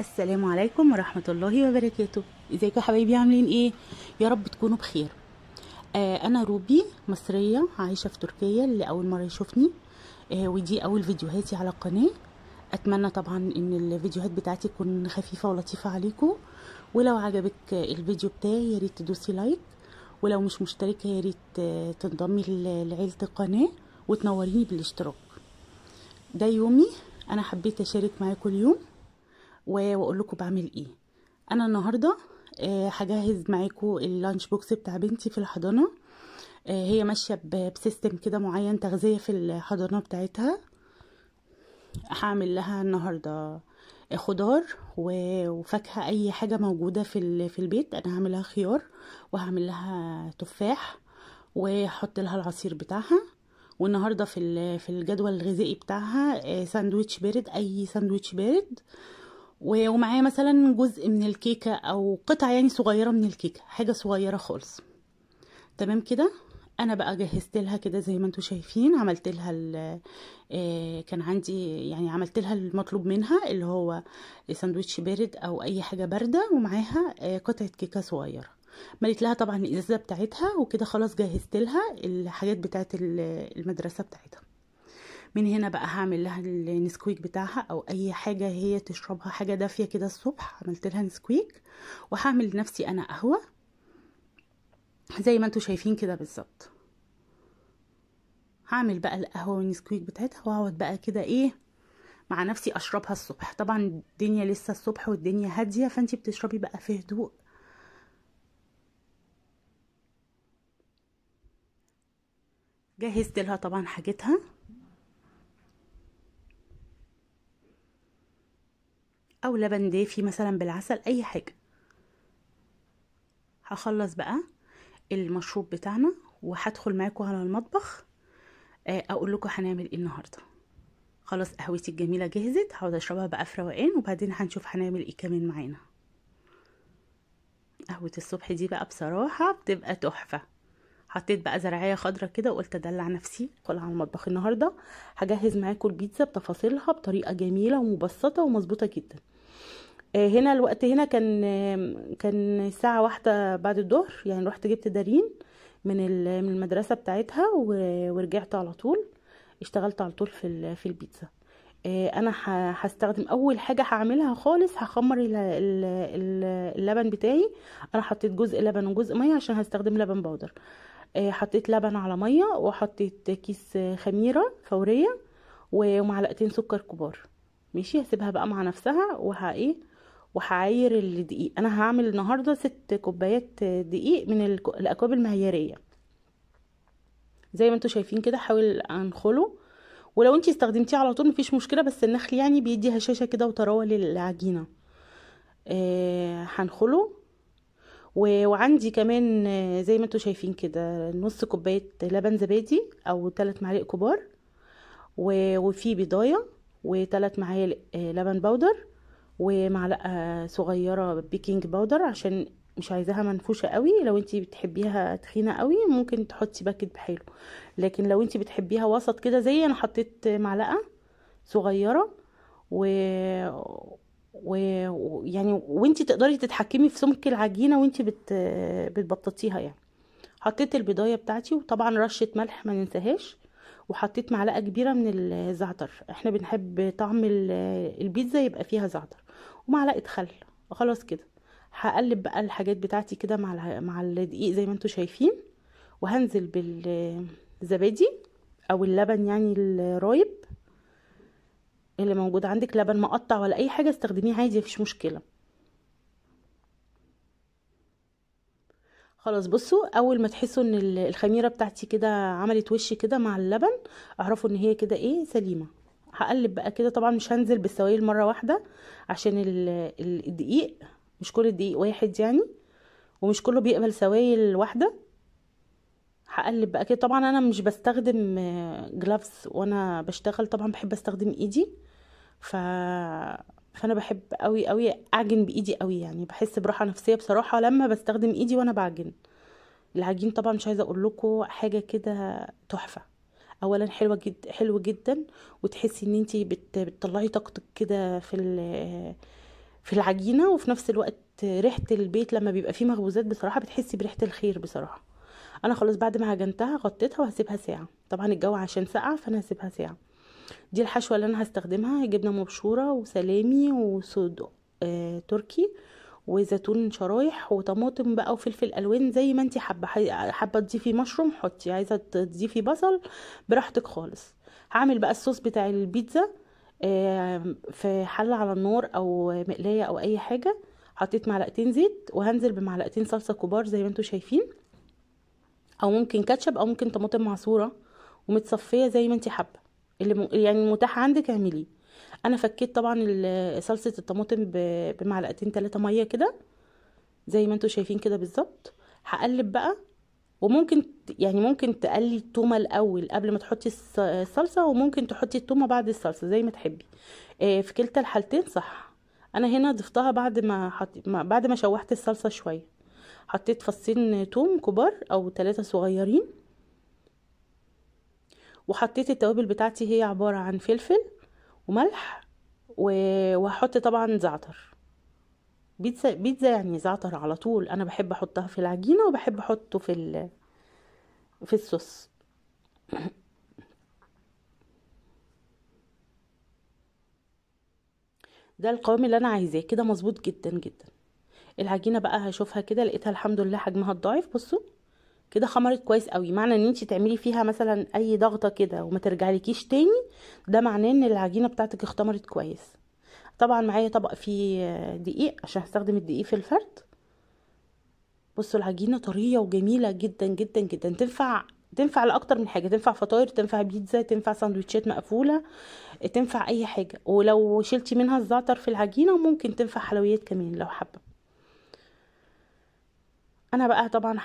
السلام عليكم ورحمة الله وبركاته. ازيكم يا حبايبي، عاملين ايه؟ يا رب تكونوا بخير. انا روبي، مصرية عايشة في تركيا، اللي اول مرة يشوفني ودي اول فيديوهاتي على القناة. اتمنى طبعا ان الفيديوهات بتاعتي تكون خفيفة ولطيفة عليكم، ولو عجبك الفيديو بتاعي يا ريت تدوسي لايك، ولو مش مشتركة يا ريت تنضمي لعيلة القناة وتنوريني بالاشتراك. ده يومي، انا حبيت اشارك معاكم اليوم واقول لكم بعمل ايه. انا النهارده هجهز معاكم اللانش بوكس بتاع بنتي في الحضانه. هي ماشيه بسيستم كده معين تغذيه في الحضانه بتاعتها. هعمل لها النهارده خضار وفاكهه، اي حاجه موجوده في البيت. انا هعمل لها خيار، وهعمل لها تفاح، وهحط لها العصير بتاعها. والنهارده في الجدول الغذائي بتاعها ساندويتش بارد، اي ساندويتش بارد، ومعايا مثلا جزء من الكيكه او قطعه يعني صغيره من الكيكه، حاجه صغيره خالص. تمام كده. انا بقى جهزت لها كده زي ما انتم شايفين، عملت لها كان عندي يعني عملت لها المطلوب منها، اللي هو ساندوتش بارد او اي حاجه بارده، ومعاها قطعه كيكه صغيره. مليت لها طبعا الازازه بتاعتها وكده، خلاص جهزت لها الحاجات بتاعت المدرسه بتاعتها. من هنا بقى هعمل لها النسكويك بتاعها او اي حاجه هي تشربها، حاجه دافيه كده الصبح. عملت لها نسكويك، وهعمل لنفسي انا قهوه زي ما انتم شايفين كده بالظبط. هعمل بقى القهوه والنسكويك بتاعتها، واقعد بقى كده ايه مع نفسي اشربها الصبح. طبعا الدنيا لسه الصبح والدنيا هاديه، فانتي بتشربي بقى في هدوء. جهزت لها طبعا حاجتها، او لبن دافي مثلا بالعسل، اي حاجه. هخلص بقى المشروب بتاعنا وهدخل معاكم على المطبخ اقول لكم هنعمل ايه النهارده. خلاص قهوتي الجميله جهزت، هقعد اشربها بقى في روقان، وبعدين هنشوف هنعمل ايه كمان معانا. قهوه الصبح دي بقى بصراحه بتبقى تحفه. حطيت بقى زرعيه خضرة كده، وقلت ادلع نفسي ادخل على المطبخ النهارده. هجهز معاكم البيتزا بتفاصيلها بطريقه جميله ومبسطه ومظبوطه جدا. هنا الوقت هنا كان الساعه 1 بعد الظهر، يعني رحت جبت دارين من المدرسه بتاعتها ورجعت على طول. اشتغلت على طول في البيتزا. انا هستخدم اول حاجه هعملها خالص، هخمر اللبن بتاعي. انا حطيت جزء لبن وجزء ميه عشان هستخدم لبن بودر. حطيت لبن على ميه، وحطيت كيس خميره فوريه، ومعلقتين سكر كبار. ماشي، هسيبها بقى مع نفسها وهعاير الدقيق. انا هعمل النهارده 6 كوبايات دقيق من الاكواب المعياريه زي ما انتوا شايفين كده. حاول انخله، ولو انتي استخدمتيه على طول مفيش مشكله، بس النخل يعني بيدي هشاشه كده وطراوه للعجينه. هنخله. وعندي كمان زي ما انتوا شايفين كده نص كوبايه لبن زبادي او 3 معالق كبار، وفي بيضايه، و3 معالق لبن بودر، ومعلقه صغيره بيكنج باودر عشان مش عايزاها منفوشه قوي. لو انتي بتحبيها تخينه قوي ممكن تحطي باكت بحاله، لكن لو انتي بتحبيها وسط كده زي انا حطيت معلقه صغيره. و يعني وانتي تقدري تتحكمي في سمك العجينه وانتي بتبططيها يعني. حطيت البيضايه بتاعتي، وطبعا رشه ملح ما ننساهاش، وحطيت معلقه كبيره من الزعتر. احنا بنحب طعم البيتزا يبقى فيها زعتر، ومعلقه خل. خلاص كده. هقلب بقى الحاجات بتاعتي كده مع الدقيق زي ما انتوا شايفين، وهنزل بالزبادي او اللبن يعني الرايب اللي موجود عندك. لبن مقطع ولا اي حاجه استخدميه عادي، مفيش مشكله. خلاص بصوا، اول ما تحسوا ان الخميره بتاعتي كده عملت وش كده مع اللبن، اعرفوا ان هي كده ايه سليمه. هقلب بقى كده. طبعا مش هنزل بالسوائل مره واحده عشان الدقيق مش كل الدقيق واحد يعني، ومش كله بيقبل سوائل واحده. هقلب بقى كده. طبعا انا مش بستخدم جلافز وانا بشتغل، طبعا بحب استخدم ايدي. ف فانا بحب قوي قوي اعجن بايدي قوي، يعني بحس براحه نفسيه بصراحه لما بستخدم ايدي وانا بعجن. العجين طبعا مش عايزه اقول لكم حاجه كده تحفه. اولا حلوه جدا، حلو جدا، وتحسي ان انتي بتطلعي طاقتك كده في العجينه، وفي نفس الوقت ريحه البيت لما بيبقى فيه مخبوزات بصراحه بتحسي بريحه الخير بصراحه. انا خلاص بعد ما عجنتها غطيتها وهسيبها ساعه، طبعا الجو عشان ساقعه فانا هسيبها ساعه. دي الحشوه اللي انا هستخدمها: جبنه مبشوره وسلامي وصدق تركي وزيتون شرايح وطماطم بقى وفلفل الوان زي ما انتي حابه. حابه تضيفي مشروم حطي، عايزه تضيفي بصل براحتك خالص. هعمل بقى الصوص بتاع البيتزا في حله على النار او مقلايه او اي حاجه. حطيت معلقتين زيت وهنزل بمعلقتين صلصه كبار زي ما انتوا شايفين، او ممكن كاتشب او ممكن طماطم معصوره ومتصفيه زي ما انتي حابه، اللي يعني متاح عندك اعمليه. انا فكيت طبعا صلصه الطماطم بمعلقتين 3 ميه كده زي ما انتوا شايفين كده بالظبط. هقلب بقى، وممكن يعني ممكن تقلي التومه الاول قبل ما تحطي الصلصه، وممكن تحطي التومه بعد الصلصه زي ما تحبي. في كلتا الحالتين صح. انا هنا ضفتها بعد ما شوحت الصلصه شويه. حطيت فصين توم كبار او 3 صغيرين، وحطيت التوابل بتاعتي هي عباره عن فلفل وملح وهحط طبعا زعتر. بيتزا بيتزا يعني زعتر على طول، انا بحب احطها في العجينه وبحب احطه في الصوص. ده القوام اللي انا عايزاه كده مظبوط جدا جدا. العجينه بقى هشوفها كده لقيتها الحمد لله حجمها الضعيف، بصوا كده خمرت كويس قوي. معنى ان انت تعملي فيها مثلا اي ضغطه كده وما ترجعلكيش تاني، ده معناه ان العجينه بتاعتك اختمرت كويس. طبعا معايا طبق فيه دقيق عشان هستخدم الدقيق في الفرد. بصوا العجينه طريه وجميله جدا جدا جدا، تنفع لاكتر من حاجه. تنفع فطاير، تنفع بيتزا، تنفع سندوتشات مقفوله، تنفع اي حاجه. ولو شلتي منها الزعتر في العجينه ممكن تنفع حلويات كمان لو حابه. انا بقى طبعا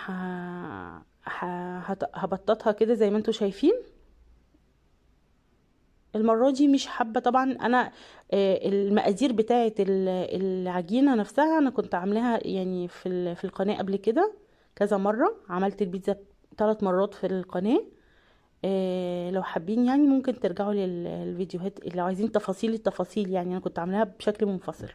هبططها كده زي ما انتوا شايفين. المره دي مش حابه طبعا انا المقادير بتاعه العجينه نفسها انا كنت عاملاها يعني في القناه قبل كده كذا مره. عملت البيتزا 3 مرات في القناه. لو حابين يعني ممكن ترجعوا للفيديوهات لو عايزين تفاصيل التفاصيل، يعني انا كنت عاملاها بشكل منفصل.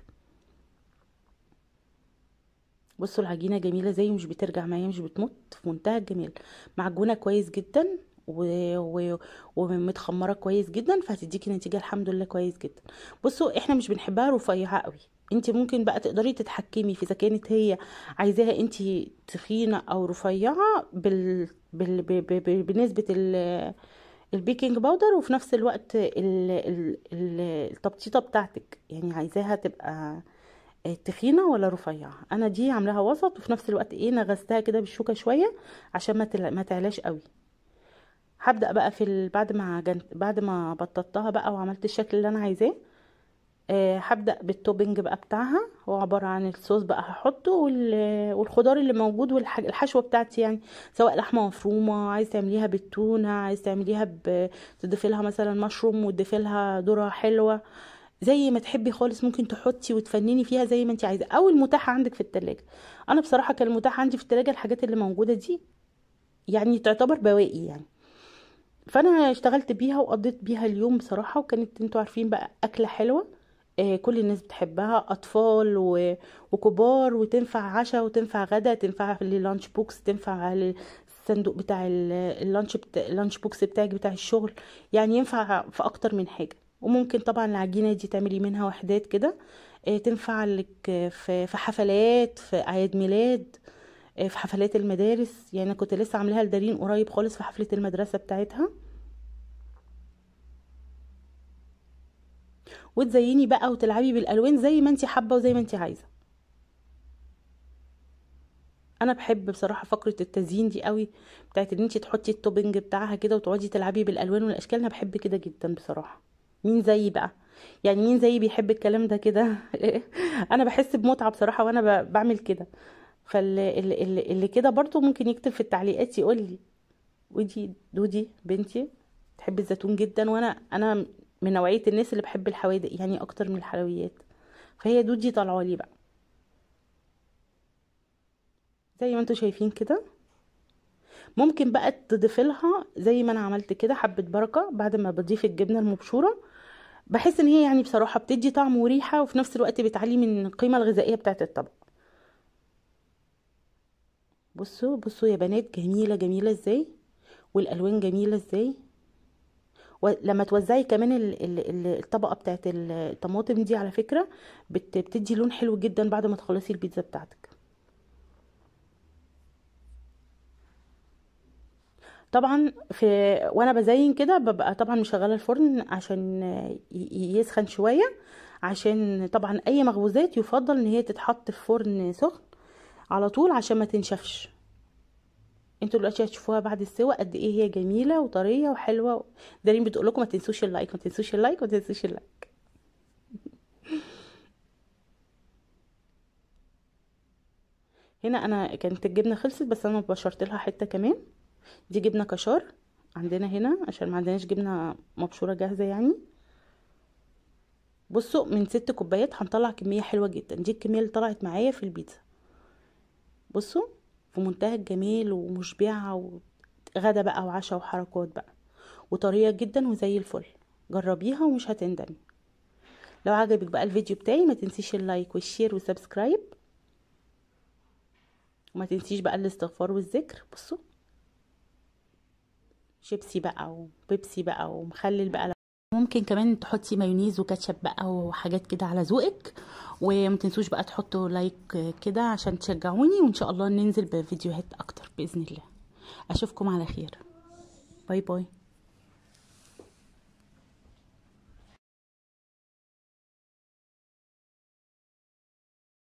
بصوا العجينه جميله زي مش بترجع معايا، مش بتمط، في منتهى الجمال. معجونه كويس جدا و... ومتخمره كويس جدا، فهتديكي نتيجه الحمد لله كويس جدا. بصوا احنا مش بنحبها رفيعه قوي. انت ممكن بقى تقدري تتحكمي في اذا كانت هي عايزاها انت تخينه او رفيعه بنسبه البيكنج باودر، وفي نفس الوقت التبطيطه بتاعتك يعني عايزاها تبقى تخينه ولا رفيعه. انا دي عاملاها وسط، وفي نفس الوقت نغزتها كده بالشوكه شويه عشان ما تعلاش قوي. هبدا بقى بعد ما بططتها بقى وعملت الشكل اللي انا عايزاه. هبدا بالتوبنج بقى بتاعها. هو عباره عن الصوص بقى هحطه والخضار اللي موجود والحشوه بتاعتي، يعني سواء لحمه مفرومه عايز تعمليها بالتونه، عايز تعمليها تضيفي لها مثلا مشروم وتضيفي لها ذره حلوه، زي ما تحبي خالص. ممكن تحطي وتفنني فيها زي ما انت عايزه، او المتاح عندك في التلاجة. انا بصراحه كان المتاح عندي في التلاجة الحاجات اللي موجوده دي، يعني تعتبر بواقي يعني. فانا اشتغلت بيها وقضيت بيها اليوم بصراحه، وكانت انتوا عارفين بقى اكله حلوه. كل الناس بتحبها، اطفال وكبار، وتنفع عشاء وتنفع غدا، تنفع للانش بوكس، تنفع للصندوق بتاع اللانش بوكس بتاعك بتاع الشغل. يعني ينفع في اكتر من حاجه. وممكن طبعا العجينه دي تعملي منها وحدات كده، تنفع لك في حفلات، في اعياد ميلاد، في حفلات المدارس. يعني انا كنت لسه عاملاها لدارين قريب خالص في حفله المدرسه بتاعتها. وتزيني بقى وتلعبي بالالوان زي ما انت حابه وزي ما انت عايزه. انا بحب بصراحه فقره التزيين دي قوي، بتاعت ان انت تحطي التوبنج بتاعها كده وتقعدي تلعبي بالالوان والاشكال. انا بحب كده جدا بصراحه. مين زيي بقى؟ يعني مين زيي بيحب الكلام ده كده؟ انا بحس بمتعه بصراحه وانا بعمل كده. اللي كده برضو ممكن يكتب في التعليقات يقول لي. ودي دودي بنتي تحب الزيتون جدا، وانا من نوعيه الناس اللي بحب الحوادق يعني اكتر من الحلويات. فهي دودي طالعه لي بقى زي ما انتوا شايفين كده. ممكن بقى تضيفي لها زي ما انا عملت كده حبه بركه بعد ما بضيف الجبنه المبشوره. بحس ان هي يعني بصراحة بتدي طعم وريحة، وفي نفس الوقت بتعلي من القيمة الغذائية بتاعت الطبق. بصوا بصوا يا بنات، جميلة جميلة ازاي، والالوان جميلة ازاي. ولما توزعي كمان الطبقة بتاعت الطماطم دي على فكرة بتدي لون حلو جدا بعد ما تخلصي البيتزا بتاعتك. طبعا وانا بزين كده ببقى طبعا مشغله الفرن عشان يسخن شويه، عشان طبعا اي مخبوزات يفضل ان هي تتحط في فرن سخن على طول عشان ما تنشفش. انتوا دلوقتي هتشوفوها بعد السوا قد ايه هي جميله وطريه وحلوه. دارين بتقول لكم ما تنسوش اللايك، ما تنسوش اللايك، ما تنسوش اللايك. هنا انا كانت الجبنه خلصت، بس انا بشرت لها حته كمان. دي جبنه كشار عندنا هنا عشان ما عندناش جبنه مبشوره جاهزه يعني. بصوا من 6 كوبايات هنطلع كميه حلوه جدا، دي الكميه اللي طلعت معايا في البيتزا. بصوا في منتهى الجمال ومشبعه، وغدا بقى وعشاء وحركات بقى، وطريه جدا وزي الفل. جربيها ومش هتندمي. لو عجبك بقى الفيديو بتاعي ما تنسيش اللايك والشير والسبسكرايب، وما تنسيش بقى الاستغفار والذكر. بصوا شيبسي بقى وبيبسي بقى ومخلل بقى. ممكن كمان تحطي مايونيز وكاتشب بقى وحاجات كده على ذوقك. وما تنسوش بقى تحطوا لايك كده عشان تشجعوني، وان شاء الله ننزل بفيديوهات اكتر باذن الله. اشوفكم على خير. باي باي.